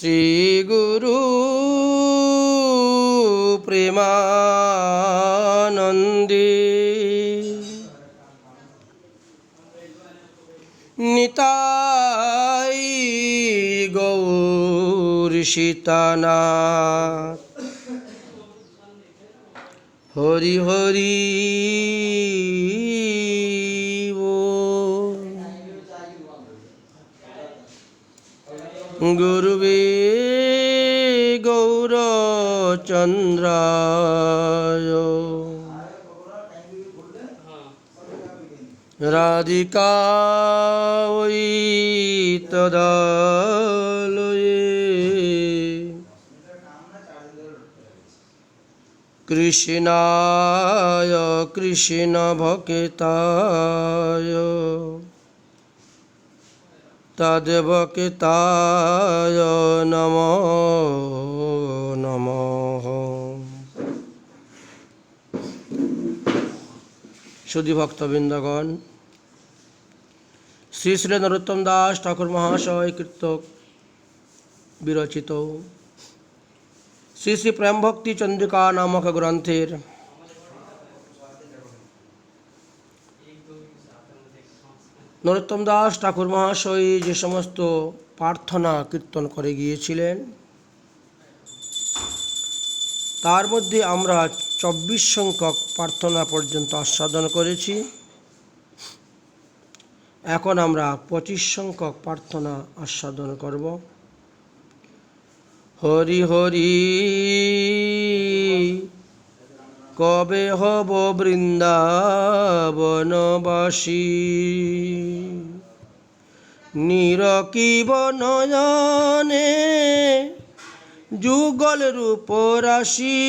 শ্রী গুরু প্রেমানন্দে নিতাই গৌর সীতানাথ হরি হরি বল। গুরুবে গৌরচন্দ্রায় রাধিকায় তদালয়ে কৃষ্ণায় কৃষ্ণ ভক্তায় তদ্ভক্তায় নমো নমঃ। সুধী ভক্তবৃন্দগণ, শ্রী শ্রী নরোত্তম দাস ঠাকুর মহাশয় কীর্তক বিরচিত শ্রী শ্রী প্রেম ভক্তি চন্দ্রিকা নামক গ্রন্থের নরোত্তম দাস ঠাকুর মহাশয় যে সমস্ত প্রার্থনা কীর্তন করে গিয়েছিলেন, তার মধ্যে আমরা 24 সংখ্যক প্রার্থনা পর্যন্ত আস্বাদন করেছি। এখন আমরা 25 সংখ্যক প্রার্থনা আস্বাদন করব। হরি হরি কবে হব বৃন্দাবনবাসী, নিরকিব নয়নে যুগল রূপ রাশি,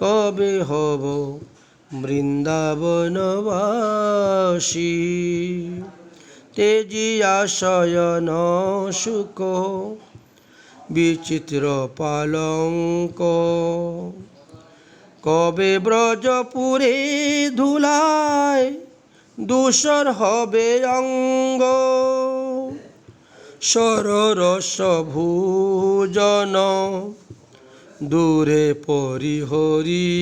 কবে হব বৃন্দাবনবাসী। তেজিয়া শয়ন সুখ বিচিত্র পালঙ্ক, কবে ব্রজপুরে ধুলায় দূষর হবে অঙ্গ। সররস ভুজন দূরে পরিহরি,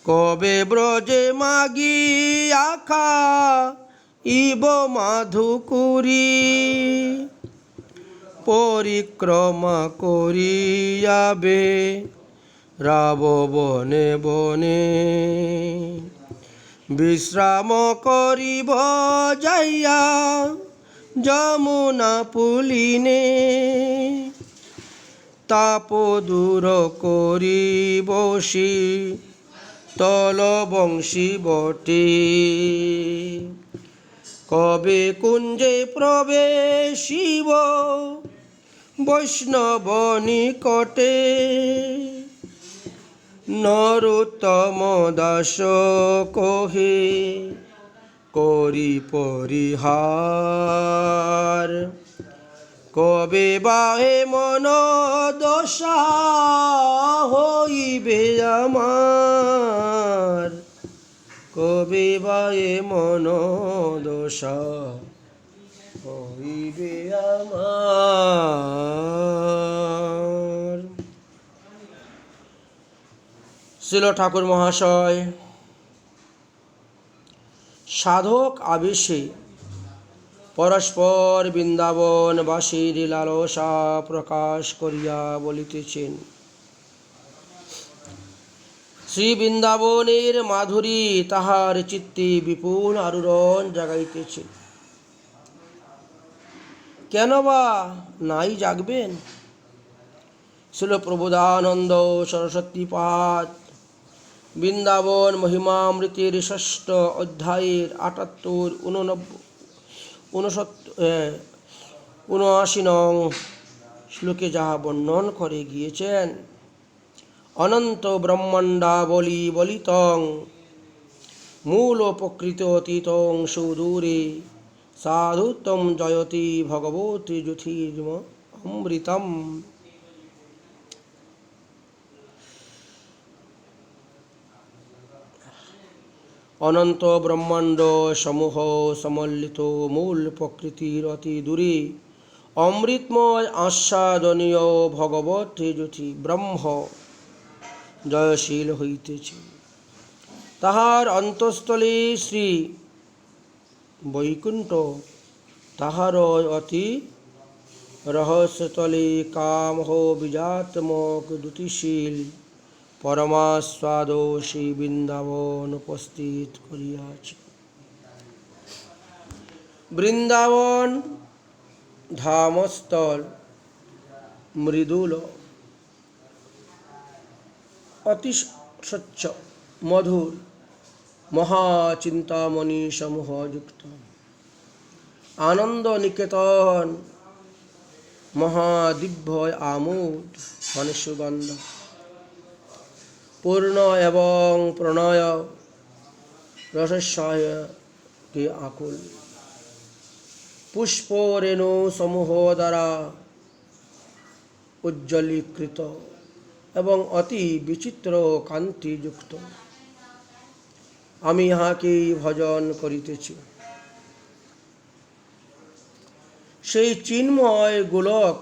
কবে ব্রজে মাগি আখা ইব মাধুকুরি। পরিক্রমা করিয়াবে রাব বনে বনে, বিশ্রাম করিব যাইয়া যমুনা পুলিনে। তাপ দূর করি বসি তল বংশী বটে, কবে কুঞ্জে প্রবেশিব বৈষ্ণব নিকটে। নরোত্তম দাস কহে করি পরিহার, কবে বাহে মন দশা হইবে আমার। কবে বাহে মন দশা হইবে আমার। শ্রীল ঠাকুর মহাশয় সাধক আবেশে পরস্পর বৃন্দাবনবাসীর লালসা প্রকাশ করিয়া বলিতেছেন। শ্রী বৃন্দাবনের মাধুরী তাহার চিত্তে বিপুল আলোড়ন জাগাইতেছে। কেন বা নাই জাগবেন? শ্রীল প্রবোধানন্দ সরস্বতীপাদ বৃন্দাবন মহিমামৃতের ৬ষ্ঠ অধ্যায়ের ৭৮, ৭৯ নং শ্লোকে যাহা বর্ণন করে গিয়েছেন, অনন্ত ব্রহ্মাণ্ডাবলী বলিতং মূল প্রকৃত অতীতং সুদূরে, সাধুত্বম জয়তি ভগবতী জ্যোতির্ম অমৃতম। অনন্ত ব্রহ্মাণ্ড সমূহ সমন্বিত মূল প্রকৃতির অতি দূরে অমৃতময় আস্বাদনীয় ভগবতী জ্যোতি ব্রহ্ম জয়শীল হইতেছে। তাহার অন্তঃস্থলে শ্রী বৈকুণ্ঠ, তাহার অতি রহস্যতলে কামহ বীজাত্মক দ্যুতিশীল পরমাস্বাদ সেই বৃন্দাবন উপস্থিত করিয়াছে। বৃন্দাবন ধামস্থল মৃদুল, অতি স্বচ্ছ, মধুর, মহাচিন্তামণি সমূহ যুক্ত। আনন্দ নিকেতন মহাদিব্য আমোদ মানে সুগন্ধ, পূর্ণ এবং প্রণয় রসস্বয় কে আকুল, পুষ্প রেণু সমূহ দ্বারা উজ্জ্বলীকৃত এবং অতি বিচিত্র কান্তিযুক্ত। আমি ইহাকেই ভজন করিতেছি। সেই চিন্ময় গোলক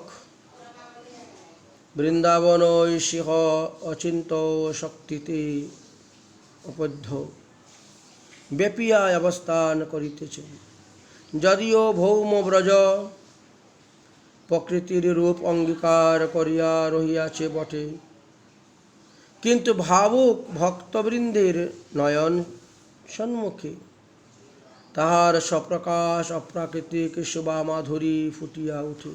বৃন্দাবন ঐশিহ অচিন্ত শক্তিতে উপধ্য ব্যাপিয়া অবস্থান করিতেছে। যদিও ভৌম ব্রজ প্রকৃতির রূপ অঙ্গীকার করিয়া রহিয়াছে বটে, কিন্তু ভাবুক ভক্তবৃন্দের নয়ন সম্মুখে তাহার স্বপ্রকাশ অপ্রাকৃতিক শোভা মাধুরী ফুটিয়া উঠে।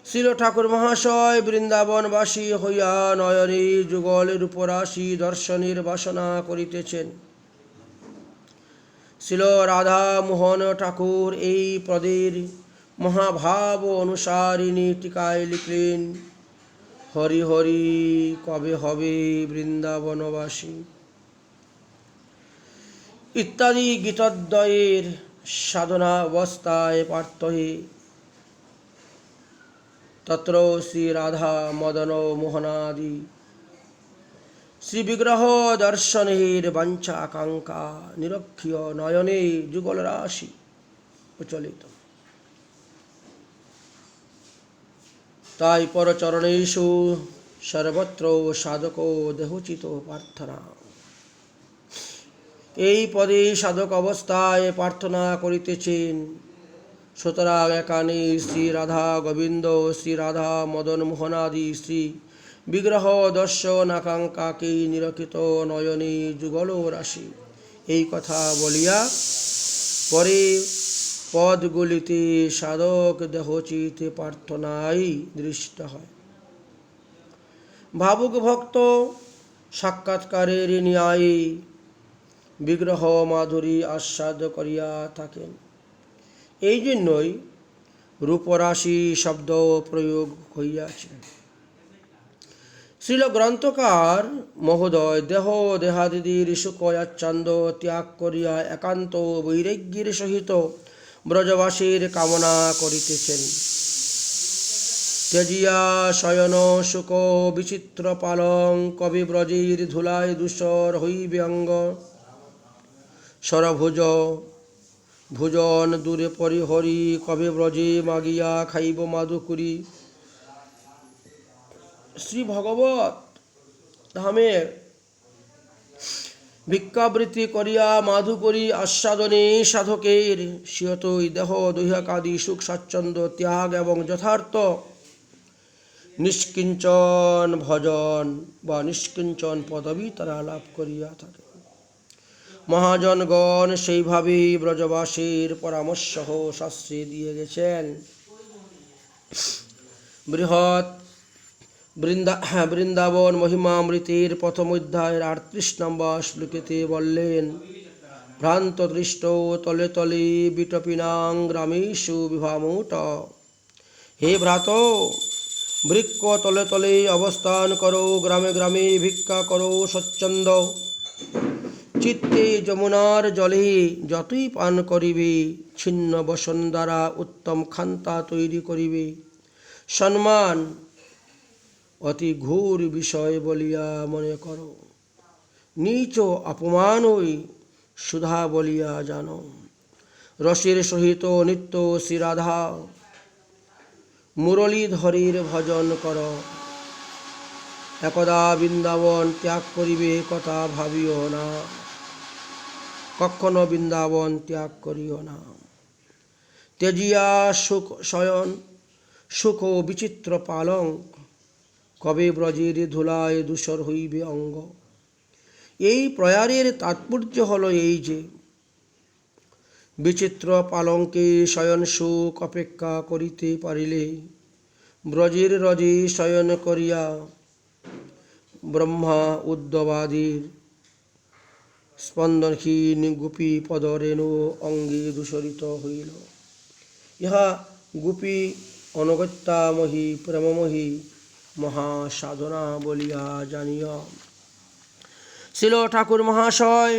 শ্রীল ঠাকুর মহাশয় বৃন্দাবনবাসী হইয়া নয়নে যুগল রূপরাশি দর্শনের বাসনা করিতেছেন। শ্রীল রাধা মোহন ঠাকুর এই পদের মহাভাব অনুসারিণী টিকায় লিখলেন, হরি হরি কবে হবে বৃন্দাবনবাসী ইত্যাদি গীতদ্বয়ের সাধনা অবস্থায় পার্থহে তত্র শ্রী রাধা মদন মোহনাদি শ্রী বিগ্রহ দর্শনের বাঞ্ছা আকাঙ্ক্ষা নিরক্ষীয় নয়নে যুগল রাশি প্রচলিত। তাই পরচরণেষু সর্বত্র সাধক দেহোচিত প্রার্থনা। এই পদে সাধক অবস্থায় প্রার্থনা করিতেছেন। সুতরাং এখানে শ্রী রাধা গোবিন্দ, শ্রী রাধা মদন মোহনাদি শ্রী বিগ্রহ দর্শন আকাঙ্ক্ষাকে নিরক্ষিত নয়নে যুগল রাশি এই কথা বলিয়া পরে পদগুলিতে সাধক দেহচিত প্রার্থনাই দৃষ্ট হয়। ভাবুক ভক্ত সাক্ষাৎকারের ন্যায় বিগ্রহ মাধুরী আস্বাদ করিয়া থাকেন। এই জন্যই রূপরাশি শব্দ প্রয়োগ হইয়াছে। শ্রীল গ্রন্থকার মহোদয় দেহ দেহাদির সুখ আচ্ছন্দ ত্যাগ করিয়া একান্ত বৈরাগ্যের সহিত ব্রজবাসীর কামনা করিতেছেন। ত্যাজিয়া শয়ন সুখ বিচিত্র পালং কবি ব্রজের ধুলায় ধূসর হইবে অঙ্গ। সরভুজ ভোজন দূরে পরিহরি কবে ব্রজে মাগিয়া খাইব মাধুকুরি। শ্রী ভগবত ধামে ভিক্ষাবৃত্তি করিয়া মাধুকরী আস্বাদনে সাধকের সিয়তই দেহ দৈহিকাদি সুখ স্বাচ্ছন্দ্য ত্যাগ এবং যথার্থ নিষ্কিঞ্চন ভজন বা নিষ্কিঞ্চন পদবী তারা লাভ করিয়া থাকে। মহাজনগণ সেইভাবেই ব্রজবাসীর পরামর্শ শাস্ত্রে দিয়ে গেছেন। বৃহৎ বৃন্দাবন মহিমামৃতের প্রথম অধ্যায়ের 38 নম্বর শ্লোকেতে বললেন, ভ্রান্ত দৃষ্ট তলে তলে বিটপিনাং গ্রামেষু বিভামুট। হে ভ্রাত, বৃক্ষ তলে তলে অবস্থান করো, গ্রামে গ্রামে ভিক্ষা করো স্বচ্ছন্দ চিত্তে। যমুনার জলে যতই পান করিবে, ছিন্ন বসন দ্বারা উত্তম খান্তা তৈরি করিবে। সম্মান অতি ঘোর বিষয় বলিয়া মনে করো, নীচ অপমানই সুধা বলিয়া জানো। রসের সহিত নিত্য শ্রী রাধা মুরলীধরীর ভজন কর। একদা বৃন্দাবন ত্যাগ করিবে কথা ভাবিও না, কখনো বৃন্দাবন ত্যাগ করিও না। তেজিয়া সুখ শয়ন সুখ বিচিত্র পালঙ্ক, কবে ব্রজের ধুলায় ধূসর হইবে অঙ্গ। এই প্রয়ারের তাৎপর্য হলো এই যে, বিচিত্র পালঙ্কে শয়ন সুখ অপেক্ষা করিতে পারিলে ব্রজের রজে শয়ন করিয়া ব্রহ্মা উদ্ধবাদীর স্পন্দনহীন গোপী পদরেণু অঙ্গে দূষরিত হইল। ইহা গোপী অনগত্যামহী প্রেমময়ী মহাসাধনা বলিয়া জানিয়া শিল ঠাকুর মহাশয়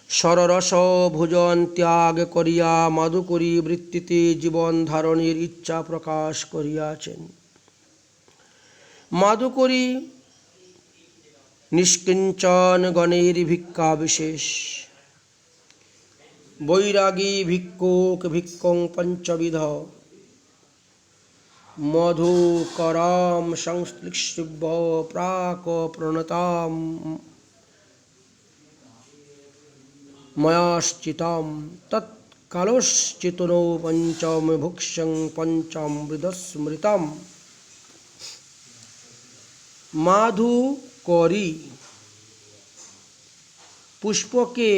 সররস ভোজন ত্যাগ করিয়া মাধুকরী বৃত্তিতে জীবন ধারণের ইচ্ছা প্রকাশ করিয়াছেন। মাধুকরী নিষ্কিঞ্চন গণের ভিক্ষা বিশেষ, বৈরাগী ভিক্ষুক ভিক্ষং পঞ্চবিধ, মধুকরাম সংশ্লিষ্টভ্য প্রাক প্রণতাম ময়াশ্চিতাম তৎকালশ্চিতনো পঞ্চম ভুক্ষং পঞ্চামৃতস্মৃতম। মাধুকরী পুষ্পকে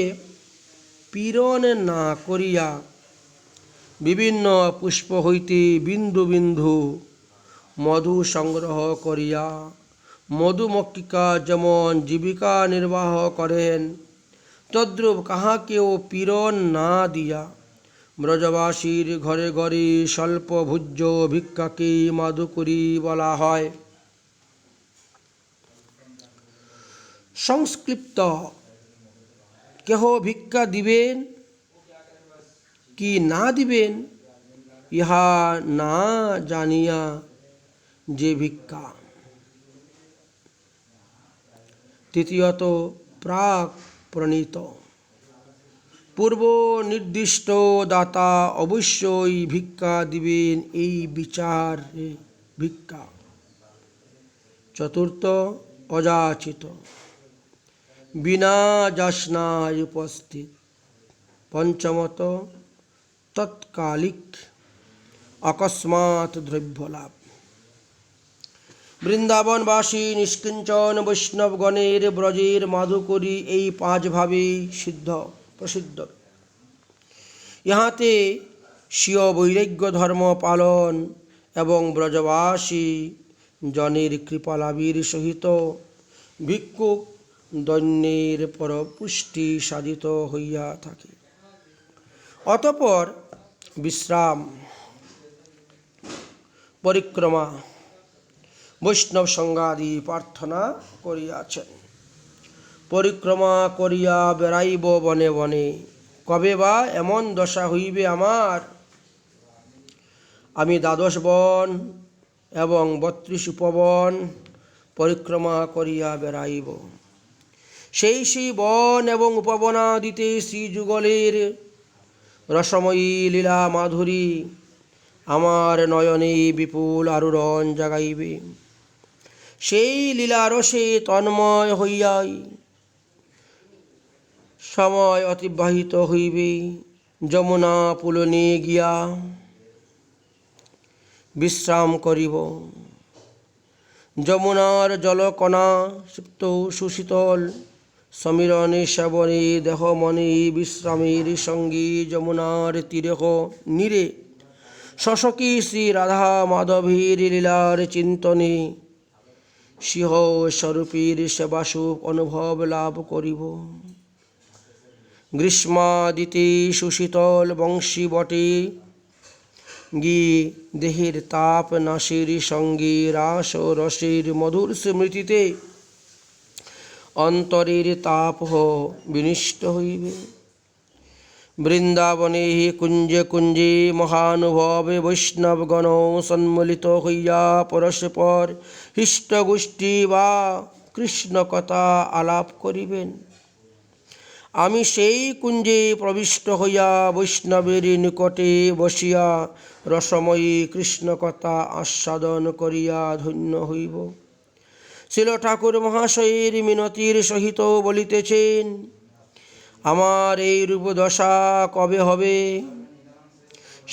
পীড়ন না করিয়া বিভিন্ন পুষ্প হইতে বিন্দু বিন্দু মধু সংগ্রহ করিয়া মধুমক্ষিকা যেমন জীবিকা নির্বাহ করেন, তদ্রূপ কাহাকেও পীড়ন না দিয়া ব্রজবাসীর ঘরে ঘরে স্বল্পভোজ্য ভিক্ষাকে মাধুকরী বলা হয়। সংস্কৃপ্ত কেহ ভিক্ষা দিবেন কি না দিবেন ইহা না জানিয়া যে ভিক্ষা। তৃতীয়ত প্রাক প্রণীত, পূর্ব নির্দিষ্ট দাতা অবশ্যই ভিক্ষা দিবেন, এই বিচারে ভিক্ষা। চতুর্থ অযাচিত, বিনা যাচনায় উপস্থিত। পঞ্চমত তৎকালিক, অকস্মাৎ দ্রব্যলাভ। বৃন্দাবনবাসী নিষ্কিঞ্চন বৈষ্ণবগণের ব্রজের মাধুকরী এই পাঁচ ভাবেই প্রসিদ্ধ। ইহাতে স্বীয় বৈরাগ্য ধর্ম পালন এবং ব্রজবাসী জনের কৃপালাভের সহিত ভিক্ষুক দৈন্যের পরপুষ্টি সাধিত হইয়া থাকে। অতঃপর বিশ্রাম, পরিক্রমা, বৈষ্ণব সঙ্গাদি প্রার্থনা করিয়াছেন। পরিক্রমা করিয়া বেড়াইব বনে বনে, কবে বা এমন দশা হইবে আমার, আমি 12 বন এবং 32 উপবন পরিক্রমা করিয়া বেড়াইব। সেই বন এবং উপবনাদিতে শ্রীযুগলের রসময়ী লীলা মাধুরী আমার নয়নে বিপুল আরুরণ জাগাইবে। সেই লীলারসে তন্ময় হইয়াই সময় অতিবাহিত হইবে। যমুনা পুলনে গিয়া বিশ্রাম করিব। যমুনার জলকণা সুপ্ত সুশীতল সমীরণে শ্রাবণে দেহ মনে বিশ্রামের সঙ্গে যমুনার তীরে শশকী শ্রী রাধা মাধবীর লীলার চিন্তনে সিংহ স্বরূপের সেবাসুখ অনুভব লাভ করিব। গ্রীষ্মাদিতে সুশীতল বংশী বটে গিয়ে দেহের তাপ নাশের সঙ্গে রাস ও রসের মধুর স্মৃতিতে অন্তরের তাপ বিনষ্ট হইবে। বৃন্দাবনে কুঞ্জে কুঞ্জে মহানুভব বৈষ্ণবগণ সম্মিলিত হইয়া পরস্পর হৃষ্টগোষ্ঠী বা কৃষ্ণকথা আলাপ করিবেন। আমি সেই কুঞ্জে প্রবিষ্ট হইয়া বৈষ্ণবের নিকটে বসিয়া রসময়ী কৃষ্ণকথা আস্বাদন করিয়া ধন্য হইব। শিল ঠাকুর মহাশয়ের মিনতির সহিত বলিতেছেন, আমার এই রূপদশা কবে হবে,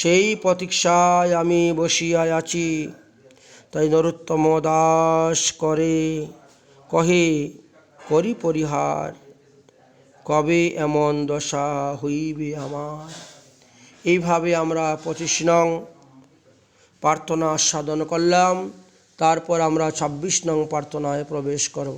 সেই প্রতীক্ষায় আমি বসিয়া আছি। তাই নরোত্তম দাস কহে করি পরিহার, কবে এমন দশা হইবে আমার। এইভাবে আমরা 25 নং প্রার্থনা আস্বাদন করলাম। তারপর আমরা 26 নং প্রার্থনায় প্রবেশ করব।